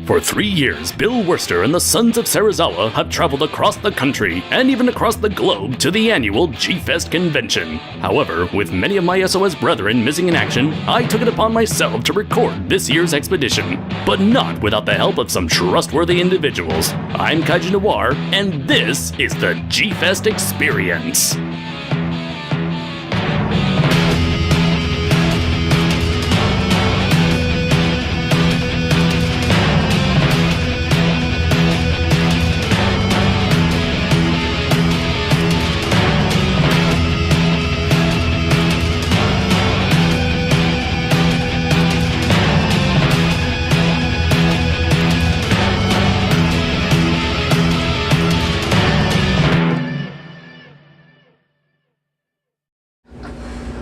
For 3 years, Bill Worcester and the Sons of Sarazawa have traveled across the country and even across the globe to the annual G-Fest convention. However, with many of my SOS brethren missing in action, I took it upon myself to record this year's expedition, but not without the help of some trustworthy individuals. I'm KaijuNoir, and this is the G-Fest Experience.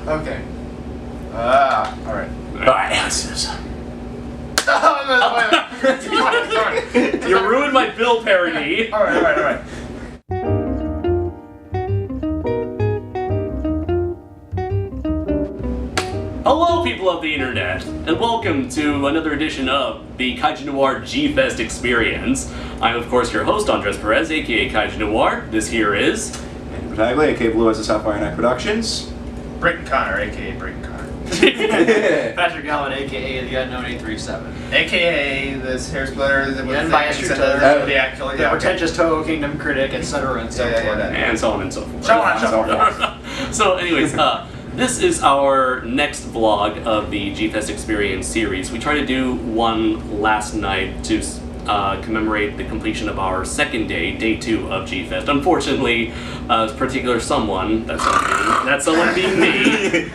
Okay. Alright. Alright, answers. Sorry. You ruined my Bill parody. Alright. Hello, people of the internet, and welcome to another edition of the KaijuNoir G-Fest Experience. I'm, of course, your host, Andres Perez, aka KaijuNoir. This here is... Andy Pataglia, aka Blue as the Sapphire Night Productions. Britton Connor, aka Britton Connor. Patrick Allen, aka the Unknown 837. AKA this hair splitter, the unbiased Zodiac killer. The pretentious Toho Kingdom critic, etc. and so forth. And so on and so forth. So on and so forth. So anyways, this is our next vlog of the G-Fest Experience series. We tried to do one last night to commemorate the completion of our second day, day 2 of G-Fest. Unfortunately, this particular someone, that someone being me,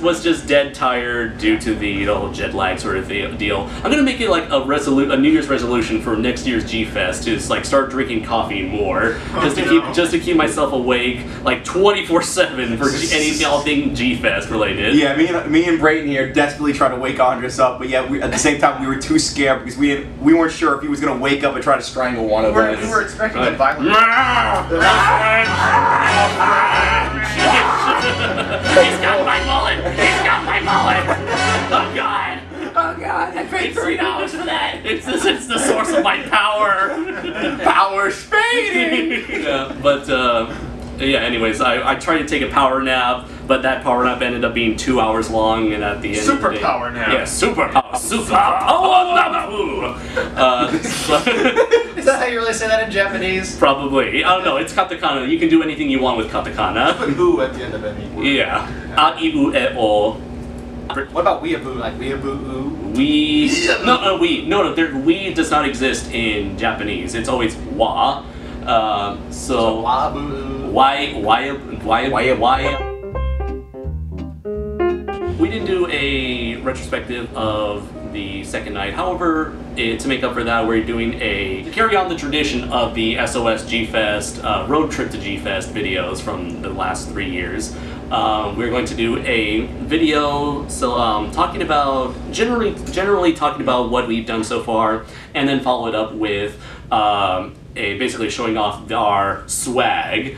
was just dead tired due to the whole jet lag sort of deal. I'm gonna make it like a New Year's resolution for next year's G-Fest to like start drinking coffee more, just to keep myself awake like 24/7 for anything G-Fest related. Yeah, me and Brayton here desperately trying to wake Andres up, but yet at the same time we were too scared because we weren't sure if he was gonna wake up and try to strangle one of us. We were expecting a violent. He's got my mullet! He's got my mullet! Oh god! Oh god! I paid $3 for that! It's the source of my power! Power spading! Yeah, but yeah, anyways, I tried to take a power nap, but that power nap ended up being 2 hours long, and at the end Super of the day, power nap. Yeah, super power nap. Is that how you really say that in Japanese? Probably. I don't know, it's katakana. You can do anything you want with katakana. Put "u" at the end of any word. Yeah. A-I-U-E-O. What about weeaboo? Like weeaboo? We. No, we. No, we does not exist in Japanese. It's always wa. So. Waboo. Why? We didn't do a retrospective of the second night. However, to make up for that, we're doing to carry on the tradition of the SOS G-Fest road trip to G-Fest videos from the last 3 years. We're going to do a video, talking about generally talking about what we've done so far, and then follow it up with basically showing off our swag,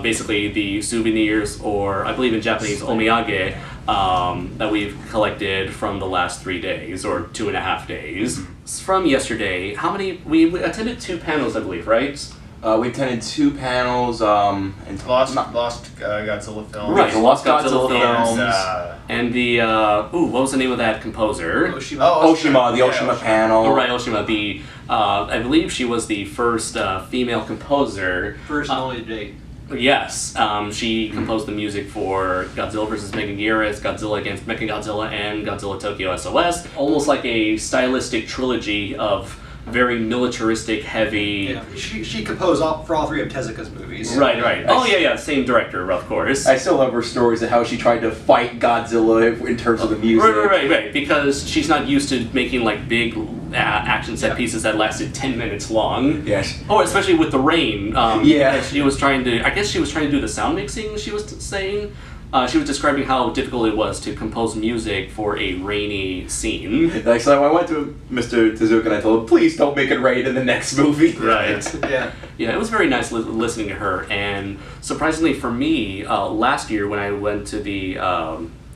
basically the souvenirs, or I believe in Japanese omiyage, that we've collected from the last 3 days or 2.5 days. From yesterday, we attended 2 panels, I believe, right? We attended 2 panels, and Lost Godzilla film. Right, the Lost Godzilla films. And the, what was the name of that composer? Oshima, the Oshima panel. Oh, right, Oshima. I believe she was the first female composer. First and only date. Yes, she composed the music for Godzilla vs. Mechagodzilla, Godzilla against Mechagodzilla, and Godzilla Tokyo SOS. Almost like a stylistic trilogy of very militaristic, heavy... Yeah, she composed for all 3 of Tezuka's movies. Right. Oh, yeah, same director, of course. I still love her stories of how she tried to fight Godzilla in terms of the music. Right, because she's not used to making, like, big action set pieces that lasted 10 minutes long. Yes. Oh, especially with the rain. Yeah. She was trying to do the sound mixing, she was saying. She was describing how difficult it was to compose music for a rainy scene. Like, so I went to Mr. Tezuka and I told him, please don't make it rain in the next movie. Right. Yeah, it was very nice listening to her, and surprisingly for me, last year when I went to the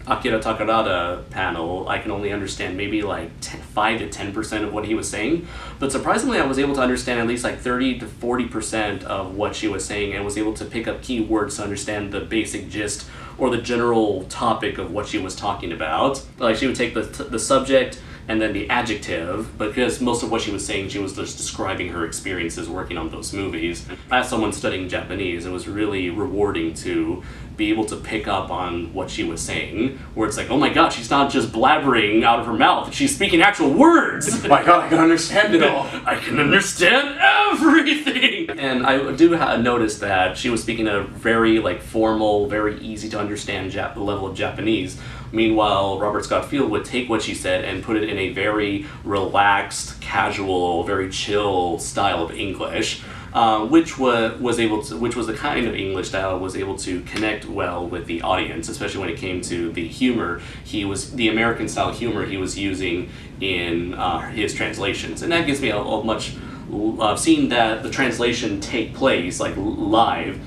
Akira Takarada panel, I can only understand maybe like 5 to 10% of what he was saying. But surprisingly, I was able to understand at least like 30 to 40% of what she was saying, and was able to pick up key words to understand the basic gist or the general topic of what she was talking about. Like, she would take the subject and then the adjective, because most of what she was saying, she was just describing her experiences working on those movies. As someone studying Japanese, it was really rewarding to be able to pick up on what she was saying, where it's like, oh my god, she's not just blabbering out of her mouth, she's speaking actual words! My god, I can understand it all! I can understand everything! And I do notice that she was speaking a very like formal, very easy to understand level of Japanese. Meanwhile, Robert Scott Field would take what she said and put it in a very relaxed, casual, very chill style of English, which was the kind of English style was able to connect well with the audience, especially when it came to the humor. The American style humor he was using in his translations, and that gives me a much seeing that the translation take place like live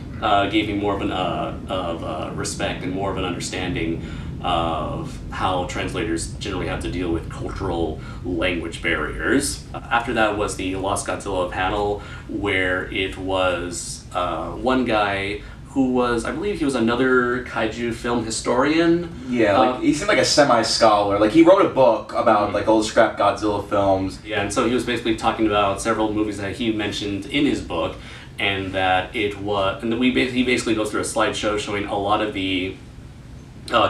gave me more of respect and more of an understanding of how translators generally have to deal with cultural language barriers. After that was the Lost Godzilla panel, where it was one guy who was, I believe he was another kaiju film historian. Yeah, like, he seemed like a semi-scholar. Like, he wrote a book about like old scrap Godzilla films. Yeah, and so he was basically talking about several movies that he mentioned in his book, and that he basically goes through a slideshow showing a lot of the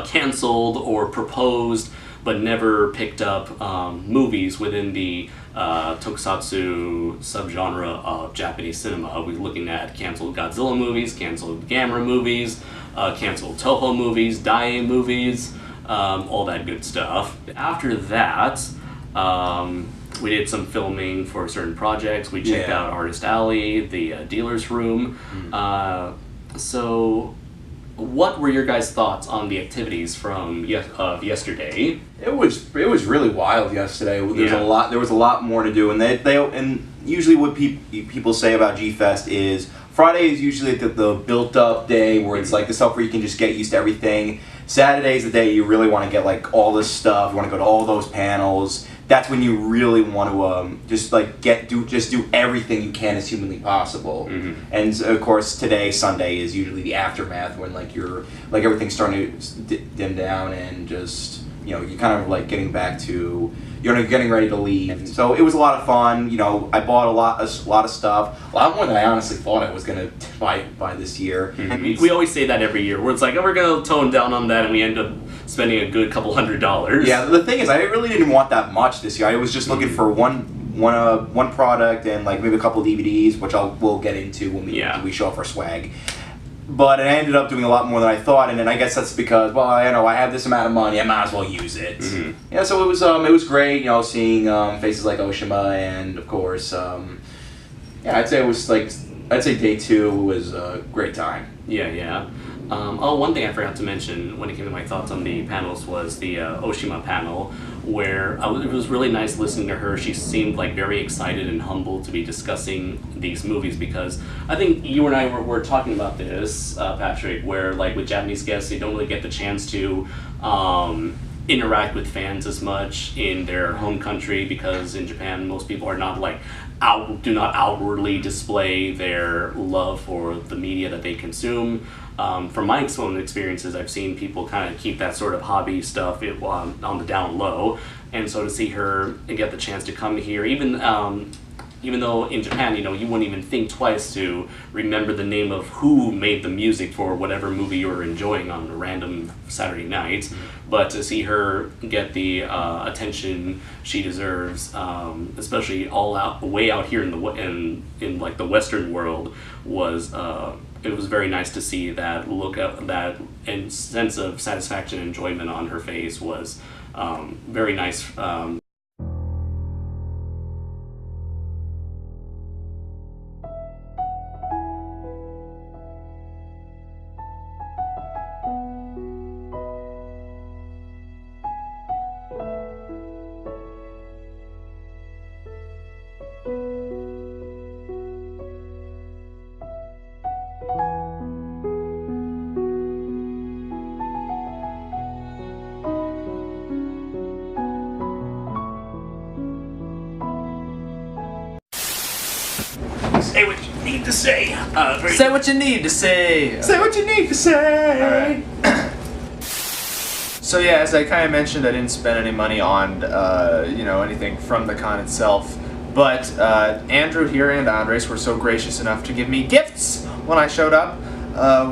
canceled or proposed but never picked up movies within the tokusatsu subgenre of Japanese cinema. We're looking at canceled Godzilla movies, canceled Gamera movies, canceled Toho movies, Daiei movies, all that good stuff. After that, we did some filming for certain projects. We checked out Artist Alley, the Dealer's Room. So what were your guys' thoughts on the activities from yesterday? It was really wild yesterday. There was a lot more to do, and and usually what people say about G-Fest is Friday is usually the built up day where it's like the stuff where you can just get used to everything. Saturday is the day you really want to get like all this stuff. You want to go to all those panels. That's when you really want to just do everything you can as humanly possible. Mm-hmm. And of course, today, Sunday, is usually the aftermath when everything's starting to dim down, and just you're kind of like getting back to getting ready to leave. So it was a lot of fun. I bought a lot of stuff, a lot more than I honestly thought I was gonna buy this year. Mm-hmm. We always say that every year, where it's like, oh, we're gonna tone down on that, and we end up spending a good couple $100s. Yeah, the thing is, I really didn't want that much this year. I was just looking for one product and like maybe a couple DVDs, which we'll get into when we show off our swag. But I ended up doing a lot more than I thought, and then I guess that's because, well, I have this amount of money, I might as well use it. Mm-hmm. Yeah, so it was great, seeing faces like Oshima, and of course, I'd say day 2 was a great time. Yeah. One thing I forgot to mention when it came to my thoughts on the panels was the Oshima panel, where it was really nice listening to her. She seemed like very excited and humble to be discussing these movies, because I think you and I were talking about this, Patrick, where like with Japanese guests, they don't really get the chance to interact with fans as much in their home country, because in Japan most people are not do not outwardly display their love for the media that they consume. From my own experiences, I've seen people kind of keep that sort of hobby stuff on the down low, and so to see her and get the chance to come here, even though in Japan, you wouldn't even think twice to remember the name of who made the music for whatever movie you were enjoying on a random Saturday night, but to see her get the attention she deserves, especially way out here in like the Western world, was it was very nice to see that that and sense of satisfaction and enjoyment on her face was very nice. Say what you need to say. Say what you need to say. Say what you need to say. So yeah, as I kind of mentioned, I didn't spend any money on anything from the con itself. But Andrew here and Andres were so gracious enough to give me gifts when I showed up.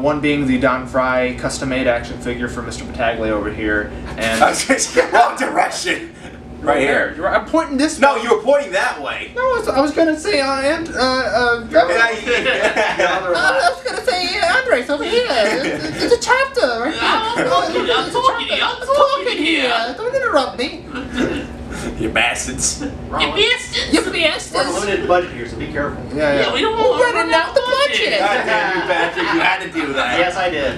One being the Don Fry custom-made action figure for Mr. Battaglia over here, and I was going to say, wrong direction. Right here. I'm pointing this. No, you were pointing that way. No, I was gonna say I was gonna say Andres over here. It's a chapter. Right? I'm talking here. Don't interrupt me. You bastards. You bastards. You We're on a bastards. limited budget here, so be careful. Yeah. We don't We're want to running out the budget. God damn you, Patrick. You had to do that. Yes, I did.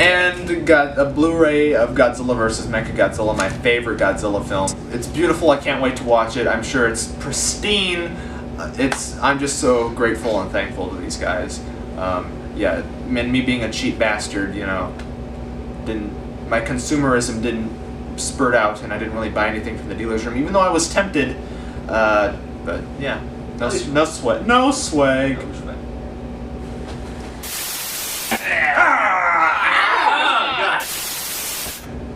And got a Blu-ray of Godzilla vs. Mechagodzilla, my favorite Godzilla film. It's beautiful. I can't wait to watch it. I'm sure it's pristine. I'm just so grateful and thankful to these guys. And me being a cheap bastard, my consumerism didn't spurt out, and I didn't really buy anything from the dealer's room, even though I was tempted. But yeah, no sweat, no swag.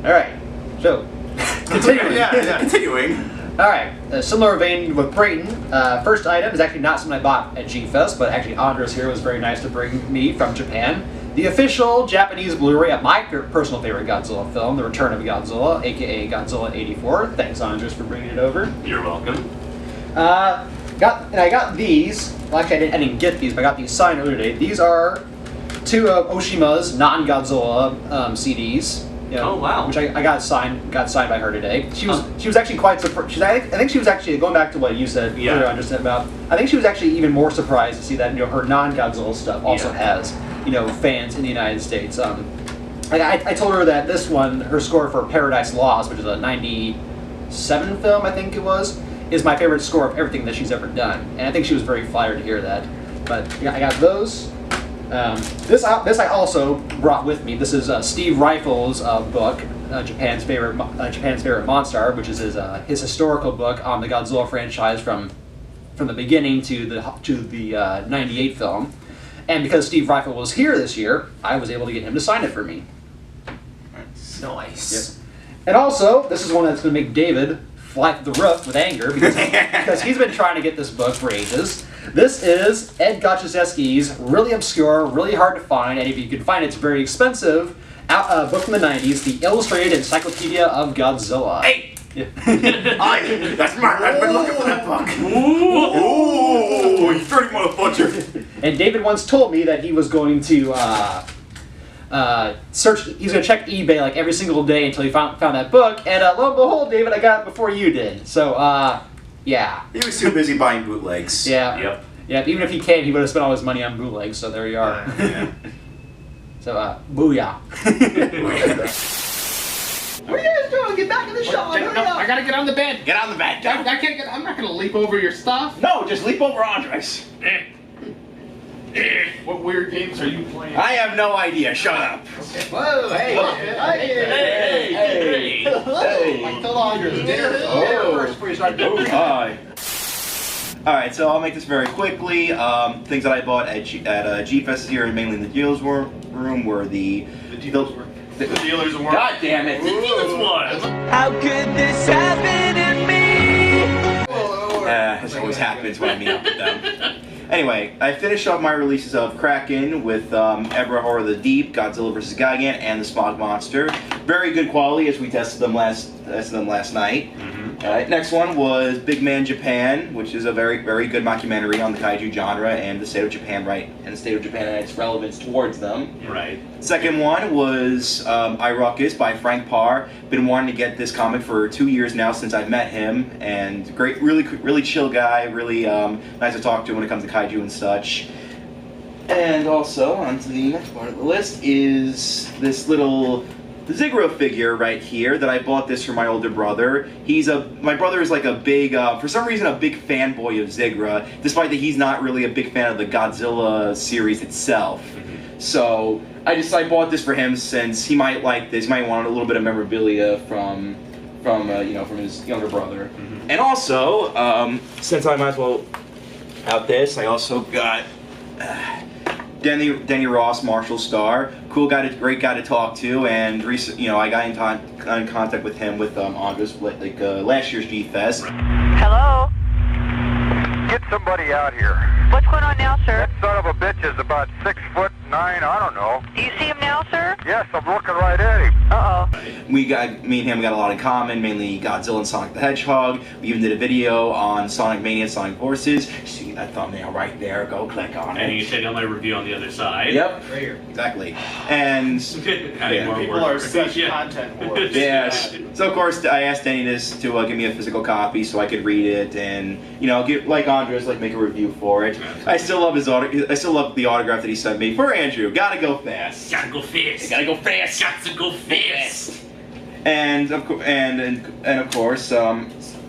Alright, so, continuing. Continuing. Alright, similar vein with Brayton. First item is actually not something I bought at G-Fest, but actually Andres here was very nice to bring me from Japan. The official Japanese Blu-ray of my personal favorite Godzilla film, The Return of Godzilla, aka Godzilla 84. Thanks, Andres, for bringing it over. You're welcome. I got these. Well, actually, I didn't get these, but I got these signed earlier today. These are two of Oshima's non-Godzilla CDs. Oh, wow. Which I got signed by her today. She was actually quite surprised. I think she was actually going back to what you said earlier, Andres, about. I think she was actually even more surprised to see that her non-Godzilla stuff also has fans in the United States. I told her that this one, her score for Paradise Lost, which is a '97 film, I think it was, is my favorite score of everything that she's ever done, and I think she was very flattered to hear that. But I got those. This I also brought with me. This is Steve Rifle's book, Japan's favorite monster, which is his historical book on the Godzilla franchise from the beginning to the '98 film. And because Steve Rifle was here this year, I was able to get him to sign it for me. Nice. Yep. And also, this is one that's going to make David fly through the roof with anger because he's been trying to get this book for ages. This is Ed Goczynski's really obscure, really hard to find, and if you can find it, it's very expensive, book from the 90s, The Illustrated Encyclopedia of Godzilla. Hey! That's mine. I've been looking for that book. Ooh, you dirty motherfucker. And David once told me that he was going to search. He's going to check eBay like every single day until he found that book. And lo and behold, David, I got it before you did. So yeah. He was too busy buying bootlegs. Yeah. Yep. Yeah. Even if he came, he would have spent all his money on bootlegs. So there you are. Yeah. So booyah. What are you guys doing? Get back in the shot. No, I gotta get on the bed. Get on the bed. I can't get. I'm not gonna leap over your stuff. No, just leap over Andres. What weird games are you playing? I have no idea. Shut up. Whoa, hey. Hey! I told Andres, dinner first before you start moving. Alright, so I'll make this very quickly. Things that I bought at G-Fest here, mainly in the dealer's room, were the dealer's room. The dealers were. God damn it! How could this happen to me? This always happens when I meet up with them. Anyway, I finished off my releases of Kraken with Ebra Horror of the Deep, Godzilla vs. Gigan, and the Smog Monster. Very good quality as we tested them last night. Next one was Big Man Japan, which is a very, very good mockumentary on the kaiju genre and the state of Japan, and its relevance towards them. Right. Second one was Iruckus by Frank Parr. Been wanting to get this comic for 2 years now since I met him, and great, really chill guy, really nice to talk to when it comes to kaiju and such. And also, on to the next part of the list is this little Zigra figure right here that I bought this for my older brother. My brother is like a big, for some reason, a big fanboy of Zigra, despite that he's not really a big fan of the Godzilla series itself. So I bought this for him since he might like this. He might want a little bit of memorabilia from his younger brother. And also, since I might as well out this. I also got Denny Ross, Marshall Starr, cool guy, great guy to talk to, and I got in contact with him with Andres like last year's G Fest. Hello? Get somebody out here. What's going on now, sir? That son of a bitch is about 6'9", I don't know. Do you see him now, sir? Yes, I'm looking right at him. Uh-oh. Me and him got a lot in common, mainly Godzilla and Sonic the Hedgehog. We even did a video on Sonic Mania and Sonic Forces. See that thumbnail right there, go click on it. And you can check out my review on the other side. Yep, right here. Exactly. And People are such content whores. yes. So of course I asked Denny to give me a physical copy so I could read it and get like Andres, like make a review for it. I still love his I still love the autograph that he sent me for Andrew. Gotta go fast. Gotta go fast. Gotta go fast. Got to go fast. And of course,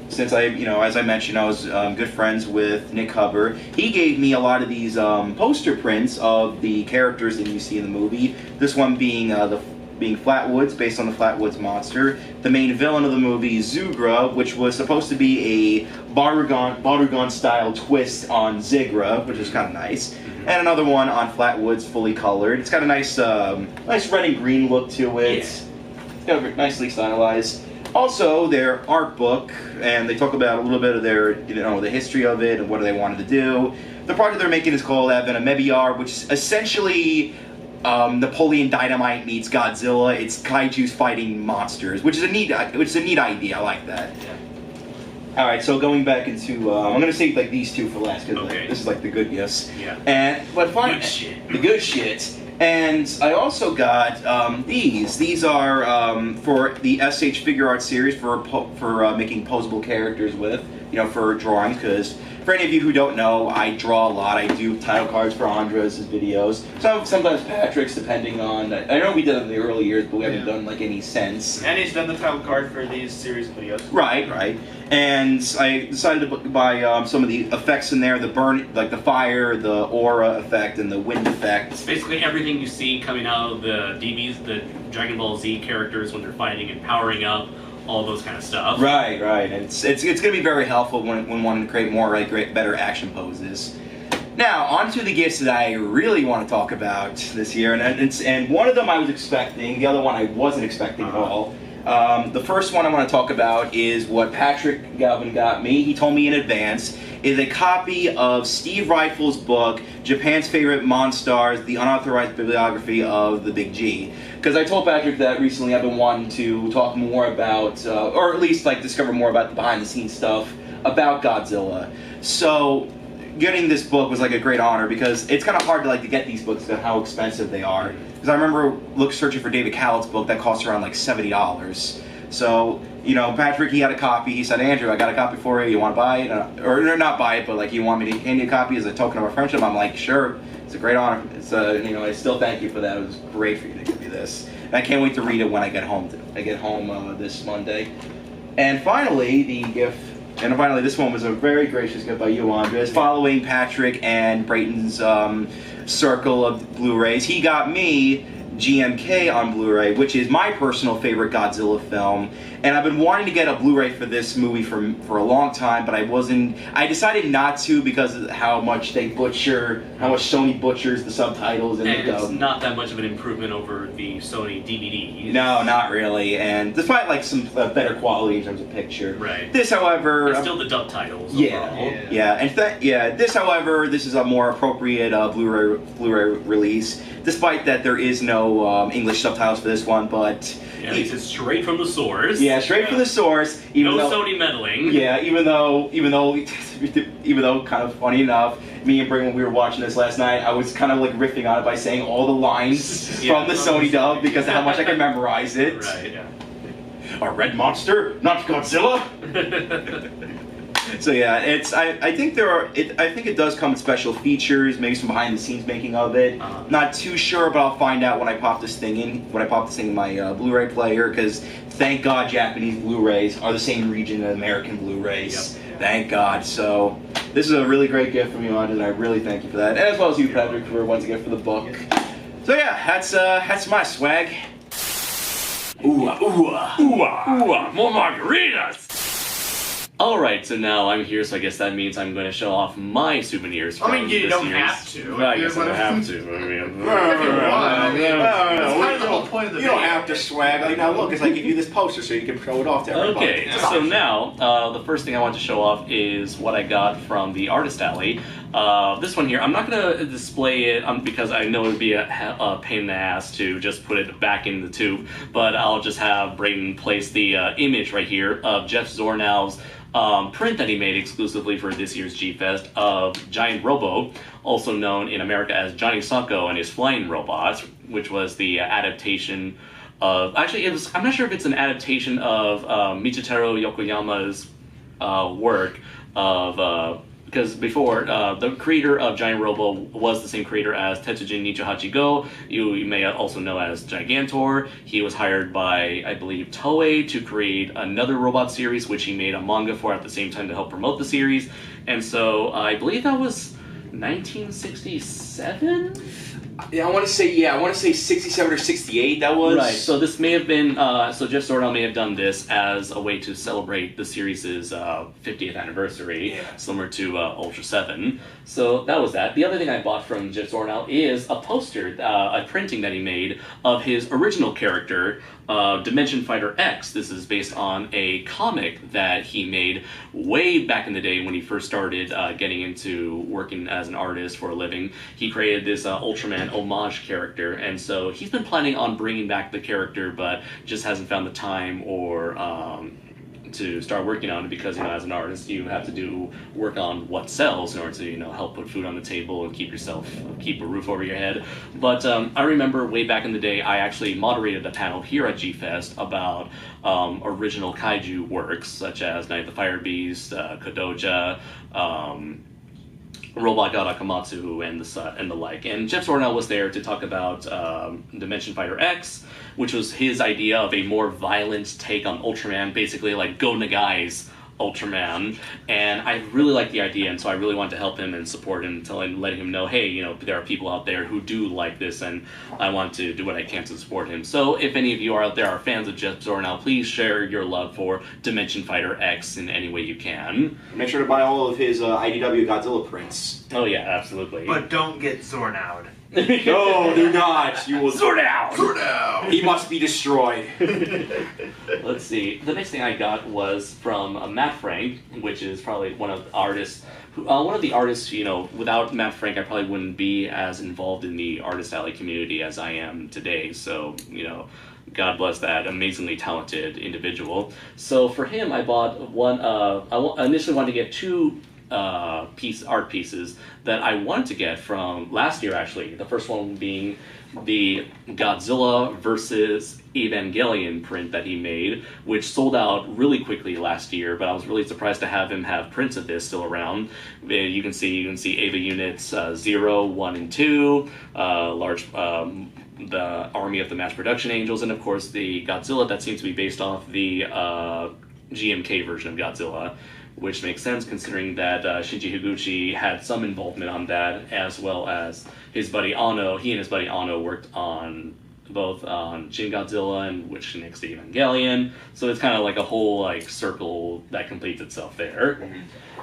since as I mentioned, I was good friends with Nick Hubbard. He gave me a lot of these poster prints of the characters that you see in the movie. This one being Flatwoods, based on the Flatwoods monster. The main villain of the movie, Zugra, which was supposed to be a Barugon style twist on Zigra, which is kind of nice. And another one on Flatwoods, fully colored. It's got a nice red and green look to it. It's got a nicely stylized. Also, their art book, and they talk about a little bit of their, the history of it and what they wanted to do. The project they're making is called Advent of Mebiar, which is essentially Napoleon Dynamite meets Godzilla. It's kaiju's fighting monsters, which is a neat idea. I like that. Yeah. All right, so going back into, I'm gonna save like these two for last because this is like the good gifts. Yeah. Good shit. The good shit. And I also got these. These are for the SH Figure Art series for making posable characters with, for drawings. Because for any of you who don't know, I draw a lot. I do title cards for Andres' videos. Sometimes Patrick's, depending on. I know we did it in the early years, but we haven't done like any since. And he's done the title card for these series videos. Right. And I decided to buy some of the effects in there, the burn, like the fire, the aura effect, and the wind effect. It's basically everything you see coming out of the DBs, the Dragon Ball Z characters when they're fighting and powering up, all those kind of stuff. Right. And it's going to be very helpful when wanting to create more better action poses. Now, on to the gifts that I really want to talk about this year, and one of them I was expecting, the other one I wasn't expecting at all. The first one I want to talk about is what Patrick Galvin got me. He told me in advance, is a copy of Steve Rifle's book, Japan's Favorite Monstars, the unauthorized bibliography of the Big G. Because I told Patrick that recently I've been wanting to talk more about, or at least discover more about the behind-the-scenes stuff about Godzilla. So getting this book was a great honor because it's kind of hard to get these books because of how expensive they are. Because I remember searching for David Callett's book that cost around $70. So, Patrick, he had a copy. He said, Andrew, I got a copy for you. You want to buy it? Or not buy it, but you want me to hand you a copy as a token of our friendship? I'm like, sure. It's a great honor. It's I still thank you for that. It was great for you to give me this. And I can't wait to read it when I get home. This Monday. And finally, this one was a very gracious gift by you, Andres. Following Patrick and Brayton's circle of Blu-rays, he got me GMK on Blu-ray, which is my personal favorite Godzilla film. And I've been wanting to get a Blu-ray for this movie for a long time, but I decided not to because of how much Sony butchers the subtitles and it's not that much of an improvement over the Sony DVD. No, not really. And despite some better quality in terms of picture. Right. This, however, it's still the dub titles. This, however, this is a more appropriate Blu-ray release. Despite that, there is no English subtitles for this one, but it's straight from the source. Yeah, straight from the source. No Sony meddling. Yeah, even though, kind of funny enough, me and Bray, when we were watching this last night, I was kind of riffing on it by saying all the lines from the Sony dub because of how much I can memorize it. Right. Yeah. A red monster, not Godzilla. So yeah, I think it does come with special features, maybe some behind the scenes making of it. Not too sure, but I'll find out when I pop this thing in my Blu-ray player, because thank God Japanese Blu-rays are the same region as American Blu-rays. Yep. Thank God. So this is a really great gift from you, Andres, and I really thank you for that, as well as you, Patrick, for once again for the book. So yeah, that's my swag. Ooh, more margaritas. Alright, so now I'm here, so I guess that means I'm going to show off my souvenirs from I mean, you this don't year's- have to. Well, I guess I don't have to. I mean, That's kind of the whole point of the You don't video. have to swag. Like, now look, it's like give you this poster so you can show it off to everybody. Okay, so now the first thing I want to show off is what I got from the Artist Alley. This one here, I'm not going to display it because I know it would be a pain in the ass to just put it back in the tube, but I'll just have Brayden place the image right here of Jeff Zornow's print that he made exclusively for this year's G-Fest of Giant Robo, also known in America as Johnny Socko and his Flying Robots, which was the adaptation of... Actually, I'm not sure if it's an adaptation of Michitaro Yokoyama's work of... because before, the creator of Giant Robo was the same creator as Tetsujin Nichihachi Go, you may also know as Gigantor. He was hired by, I believe, Toei to create another robot series, which he made a manga for at the same time to help promote the series. And so I believe that was 1967? Yeah, I want to say 67 or 68. That was Right, so this may have been, so Jeff Zornow may have done this as a way to celebrate the series' 50th anniversary, similar to Ultra 7. So that was that. The other thing I bought from Jeff Zornow is a poster, a printing that he made of his original character, Dimension Fighter X. This is based on a comic that he made way back in the day when he first started getting into working as an artist for a living. He created this Ultraman homage character, and so he's been planning on bringing back the character, but just hasn't found the time or to start working on it because, as an artist, you have to work on what sells in order to, help put food on the table and keep a roof over your head. But I remember way back in the day, I actually moderated a panel here at G-Fest about original kaiju works, such as Night of the Fire Beast, Kodoja, Robot God Akamatsu, and the like. And Jeff Zornow was there to talk about Dimension Fighter X, which was his idea of a more violent take on Ultraman, basically like Go Nagai's Ultraman. And I really liked the idea, and so I really wanted to help him and support him, letting him know, hey, there are people out there who do like this, and I want to do what I can to support him. So if any of you are out there are fans of Jeff Zornow, please share your love for Dimension Fighter X in any way you can. Make sure to buy all of his IDW Godzilla prints. Oh yeah, absolutely. But don't get Zornowed. No, do not. You will Zornow! He must be destroyed. Let's see. The next thing I got was from Matt Frank, which is probably one of the artists. Without Matt Frank, I probably wouldn't be as involved in the Artist Alley community as I am today. So, God bless that amazingly talented individual. So for him, I bought one. I initially wanted to get two art pieces that I wanted to get from last year, actually. The first one being the Godzilla versus Evangelion print that he made, which sold out really quickly last year, but I was really surprised to have him have prints of this still around. You can see Eva units 0, 1, and 2, the Army of the Mass Production Angels, and of course the Godzilla that seems to be based off the GMK version of Godzilla, which makes sense considering that Shinji Higuchi had some involvement on that, as well as his buddy Anno. He and his buddy Anno worked on both on Shin Godzilla, and which connects to Evangelion. So it's kind of like a whole circle that completes itself there.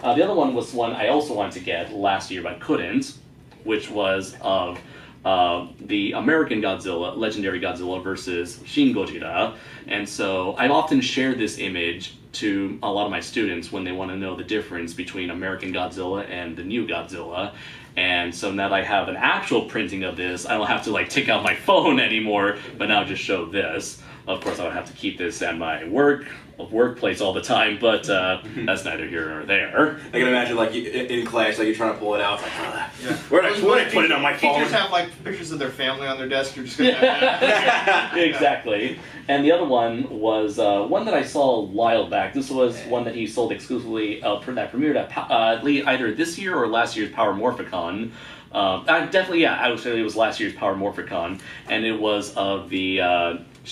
The other one was one I also wanted to get last year but couldn't, which was of the American Godzilla, Legendary Godzilla versus Shin Gojira. And so I've often shared this image to a lot of my students when they want to know the difference between American Godzilla and the new Godzilla. And so now that I have an actual printing of this, I don't have to take out my phone anymore, but now just show this. Of course, I would have to keep this at my workplace all the time, but that's neither here nor there. I can imagine, in class, you're trying to pull it out. Where did I put it on my phone? Teachers have pictures of their family on their desk. You're just gonna have Exactly. And the other one was one that I saw a while back. This was one that he sold exclusively that premiered at either this year or last year's Power Morphicon. I would say it was last year's Power Morphicon, and it was of the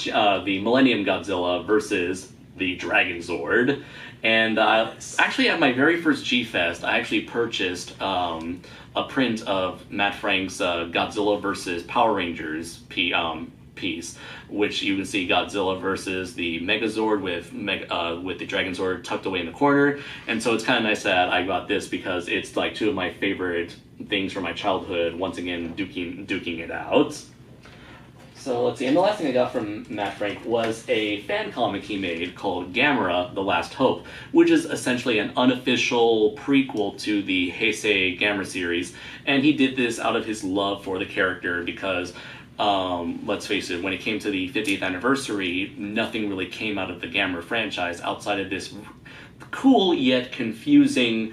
Millennium Godzilla versus the Dragon Zord. And actually, at my very first G-Fest, I actually purchased a print of Matt Frank's Godzilla versus Power Rangers piece, which you can see Godzilla versus the Megazord with the Dragon Zord tucked away in the corner. And so it's kind of nice that I got this because it's like two of my favorite things from my childhood, once again duking it out. So let's see, and the last thing I got from Matt Frank was a fan comic he made called Gamera, The Last Hope, which is essentially an unofficial prequel to the Heisei Gamera series. And he did this out of his love for the character because, let's face it, when it came to the 50th anniversary, nothing really came out of the Gamera franchise outside of this cool yet confusing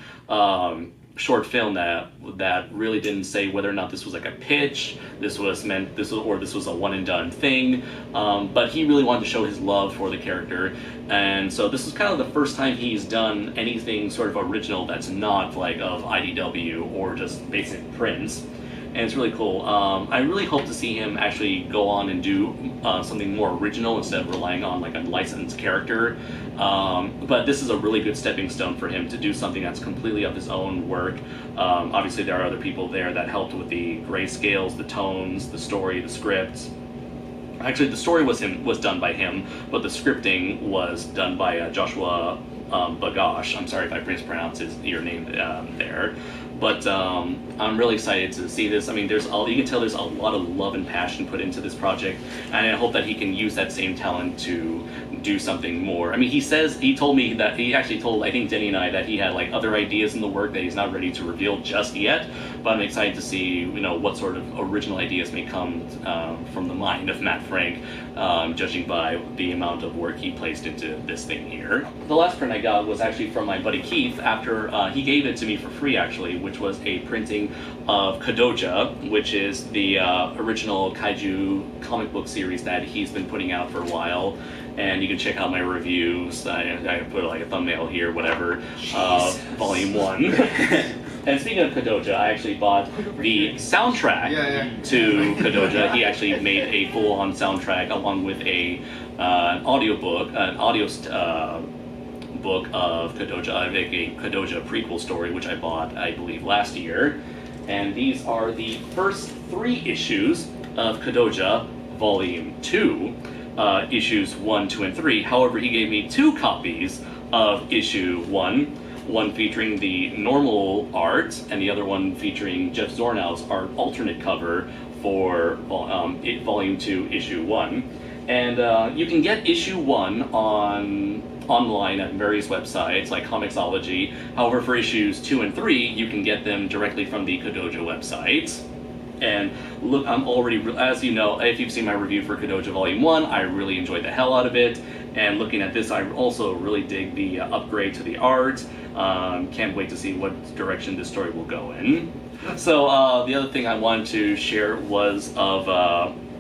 short film that really didn't say whether or not this was like a pitch, this was a one and done thing, but he really wanted to show his love for the character, and so this is kind of the first time he's done anything sort of original that's not like of IDW or just basic prints. And it's really cool. I really hope to see him actually go on and do something more original instead of relying on like a licensed character. But this is a really good stepping stone for him to do something that's completely of his own work. Obviously there are other people there that helped with the grayscales, the tones, the story, the script. Actually, the story was done by him, but the scripting was done by Joshua Bagash. I'm sorry if I mispronounced your name there. But I'm really excited to see this. I mean, you can tell there's a lot of love and passion put into this project, and I hope that he can use that same talent to do something more. I mean, he told me that he actually told, I think, Denny and I that he had like other ideas in the work that he's not ready to reveal just yet, but I'm excited to see, what sort of original ideas may come from the mind of Matt Frank, judging by the amount of work he placed into this thing here. The last print I got was actually from my buddy Keith after he gave it to me for free, actually, which was a printing of Kadoja, which is the original Kaiju comic book series that he's been putting out for a while. And you can check out my reviews. I put like a thumbnail here, whatever. Volume 1. And speaking of Kadoja, I actually bought the soundtrack to Kadoja. He actually made a full-on soundtrack along with an audio book of Kadoja, a Kadoja prequel story, which I bought, I believe, last year. And these are the first 3 issues of Kadoja, Volume 2. Issues 1, 2, and 3. However, he gave me 2 copies of issue 1, one featuring the normal art, and the other one featuring Jeff Zornow's art alternate cover for Volume 2, Issue 1. And you can get Issue 1 online at various websites like Comixology. However, for Issues 2 and 3, you can get them directly from the Kadoja website. And look, I'm already, as you know, if you've seen my review for Kadoja Volume 1, I really enjoyed the hell out of it. And looking at this, I also really dig the upgrade to the art. Can't wait to see what direction this story will go in. So the other thing I wanted to share was of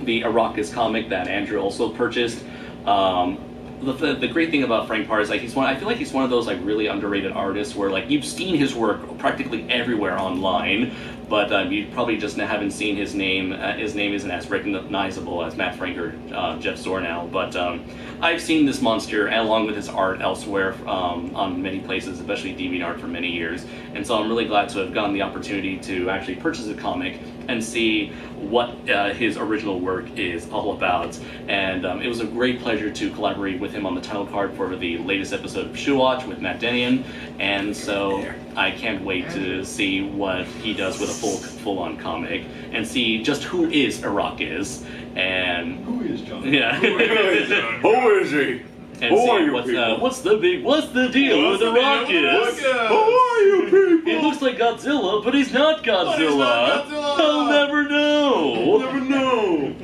the Arrakis comic that Andrew also purchased. The great thing about Frank Parr is like I feel like he's one of those like really underrated artists where like you've seen his work practically everywhere online, but you probably just haven't seen his name. His name isn't as recognizable as Matt Frank or Jeff Zornow, but I've seen this monster along with his art elsewhere on many places, especially DeviantArt for many years, and so I'm really glad to have gotten the opportunity to actually purchase a comic and see what his original work is all about. And it was a great pleasure to collaborate with him on the title card for the latest episode of Shoe Watch with Matt Denian, and so I can't wait to see what he does with a full-on comic and see just who is Arrakis and Who is John? Yeah. Who is he? And what's the deal with Arrakis? Who are you people? He looks like Godzilla, but he's not Godzilla. I'll never know. Never know.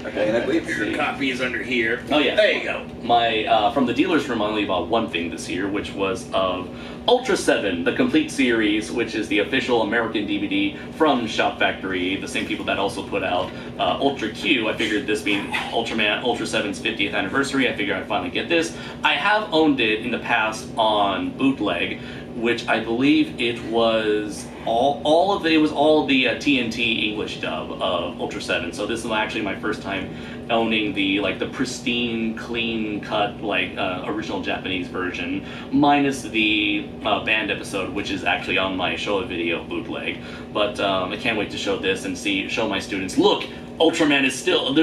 Okay, and I believe your copy is under here. Oh yeah, there you go. My from the dealer's room, I only bought one thing this year, which was of Ultra 7, the complete series, which is the official American DVD from Shop Factory, the same people that also put out Ultra Q. I figured this being Ultra 7's 50th anniversary, I figured I'd finally get this. I have owned it in the past on bootleg, which I believe it was all of the TNT English dub of Ultra 7. So this is actually my first time owning the pristine, clean cut original Japanese version, minus the band episode, which is actually on my show video bootleg. But I can't wait to show this and show my students, look, Ultraman is still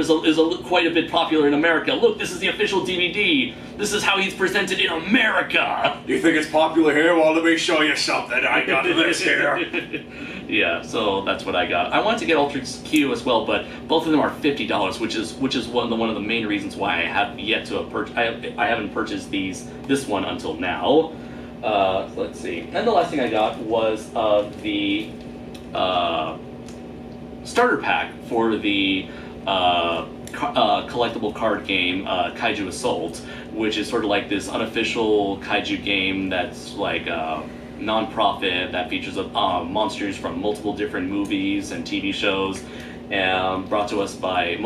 quite a bit popular in America. Look, this is the official DVD. This is how he's presented in America. You think it's popular here? Well, let me show you something. I got this here. Yeah, so that's what I got. I wanted to get Ultra's Q as well, but both of them are $50, which is one of the main reasons why I have yet to I haven't purchased this one until now. Let's see. And the last thing I got was the starter pack for the collectible card game Kaiju Assault, which is sort of like this unofficial kaiju game that's like non-profit that features monsters from multiple different movies and TV shows, and brought to us by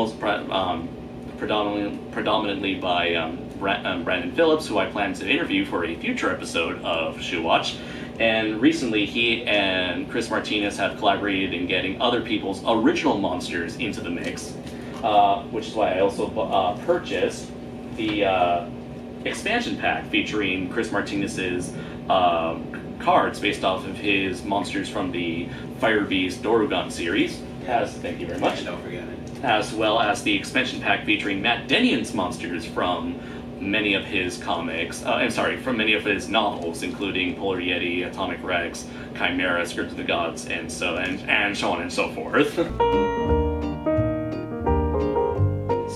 predominantly by Brandon Phillips, who I plan to interview for a future episode of Shoe Watch. And recently, he and Chris Martinez have collaborated in getting other people's original monsters into the mix, which is why I also purchased the expansion pack featuring Chris Martinez's cards based off of his monsters from the Fire Beast Dorugan series. Thank you very much. Don't forget it. As well as the expansion pack featuring Matt Denion's monsters from many of his comics, from many of his novels, including Polar Yeti, Atomic Rex, Chimera, Script of the Gods, and so on and so forth.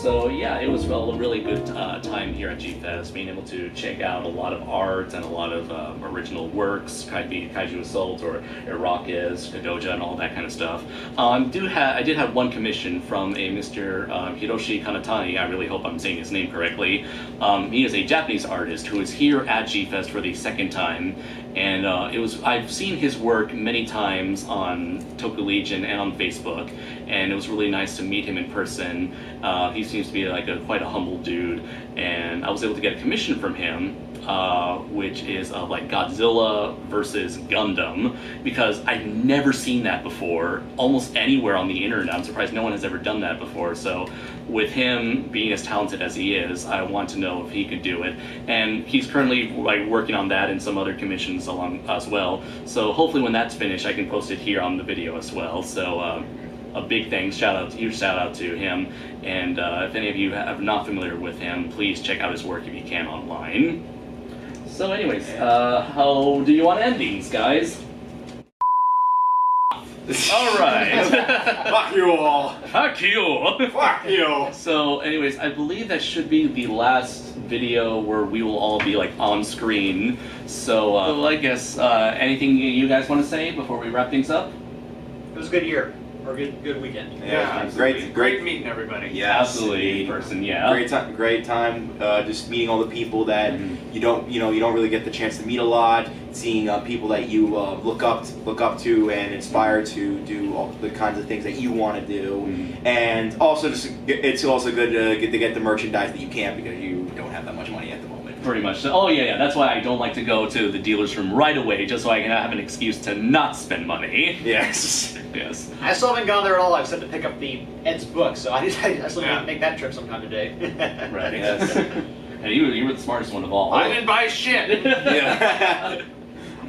So yeah, it was a really good time here at G-Fest, being able to check out a lot of art and a lot of original works, Kaiju Assault or Irakis, Kadoja, and all that kind of stuff. I did have one commission from a Mr. Hiroshi Kanatani. I really hope I'm saying his name correctly. He is a Japanese artist who is here at G-Fest for the second time. And I've seen his work many times on Toku Legion and on Facebook, and it was really nice to meet him in person. He seems to be like quite a humble dude, and I was able to get a commission from him, which is like Godzilla versus Gundam, because I've never seen that before almost anywhere on the internet. I'm surprised no one has ever done that before. So with him being as talented as he is, I want to know if he could do it, and he's currently working on that and some other commissions along as well. So hopefully when that's finished, I can post it here on the video as well. So a big thanks, huge shout out to him. And if any of you are not familiar with him, please check out his work if you can online. So anyways, how do you want to end these, guys? Alright. Fuck you all. Fuck you. Fuck you. So anyways, I believe that should be the last video where we will all be like on screen. So I guess anything you guys want to say before we wrap things up? It was a good year. Or a good weekend. Yeah, great meeting everybody. Yeah, absolutely. In person, yeah. Great time. Just meeting all the people that you don't really get the chance to meet a lot. Seeing people that you look up to and inspire to do all the kinds of things that you want to do, and also it's also good to get the merchandise that you can't because you don't have that much money at the moment. Pretty much. Oh yeah. That's why I don't like to go to the dealer's room right away, just so I can have an excuse to not spend money. Yes. Yes. I still haven't gone there at all, except to pick up the Ed's book, so I still need to make that trip sometime today. Right. Yes. And you were the smartest one of all. I didn't buy shit. Yeah.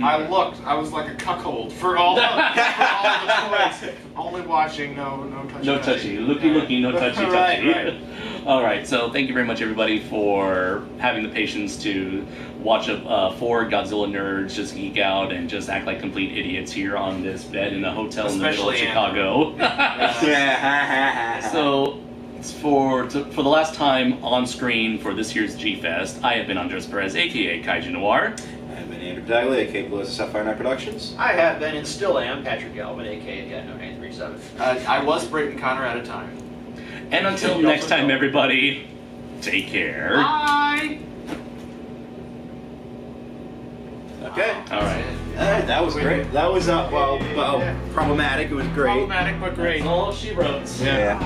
I looked. I was like a cuckold for all the toys. Only watching, no touchy. No touchy. Looky, no touchy. Right. All right. So thank you very much, everybody, for having the patience to watch 4 Godzilla nerds just geek out and just act like complete idiots here on this bed in a hotel in the middle of Chicago. So for the last time on screen for this year's G-Fest, I have been Andres Perez, aka Kaiju Noir. I've been Andrew Dagley, aka Blue Sapphire Night Productions. I have been and still am Patrick Galvin, aka the Unknown 837. I was Brayton Connor at a time. And until next time, everybody, take care. Bye. Okay. All right. That was great. That was problematic. It was great. Problematic but great. That's all she wrote. Yeah.